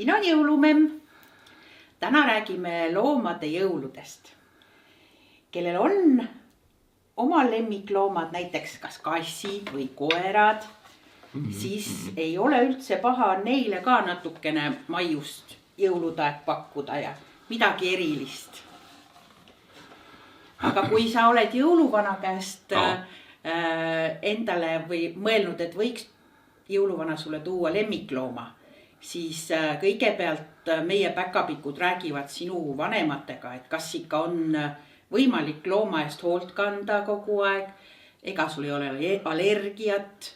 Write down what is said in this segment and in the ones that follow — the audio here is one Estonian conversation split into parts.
Siin on jõulumemm. Täna räägime loomade jõuludest. Kellel on oma lemmikloomad, näiteks kas kassid või koerad, siis ei ole üldse paha neile ka natukene maiust jõulude aeg pakkuda ja midagi erilist. Aga kui sa oled jõuluvana käest endale või mõelnud, et võiks jõuluvana sulle tuua lemmiklooma, siis kõigepealt meie päkapikud räägivad sinu vanematega, et kas ikka on võimalik looma eest hoolt kanda kogu aeg, ega sul ei ole allergiat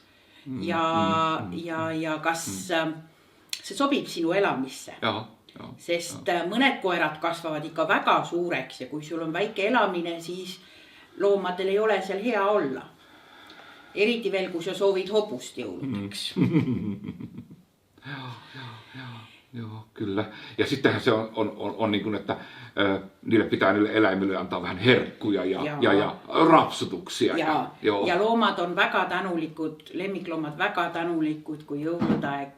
ja kas see sobib sinu elamisse. Sest mõned koerad kasvavad ikka väga suureks ja kui sul on väike elamine, siis loomadel ei ole seal hea olla. Eriti veel, kui sa soovid hobust jõuludeks. Joo, kyllä. Ja sittenhän se on niin kuin, että niille pitää niille eläimille antaa vähän herkkuja ja rapsutuksia. Ja loomad on väga tänulikud, lemmikloomad väga tänulikud, kui jõuludaeg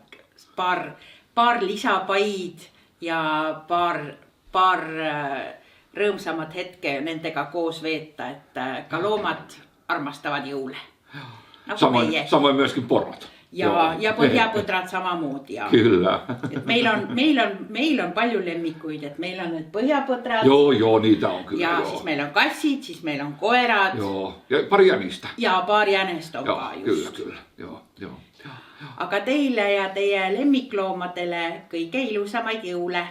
paar lisapaid ja paar rõõmsamat hetke nendega koos veeta, että ka loomad armastavad jõule. Samoin myöskin porot. Ja põhjapõdrad samamoodi. Kyllä. Meil on palju lemmikuid, et meil on need põhjapõdrad. Joo, niitä on kyllä. Ja siis meil on kassid, siis meil on koerad. Joo, ja pari jänistä. Ja paar jänest on ka just. Kyllä. Joo. Aga teile ja teie lemmikloomadele kõige ilusamaid jõule.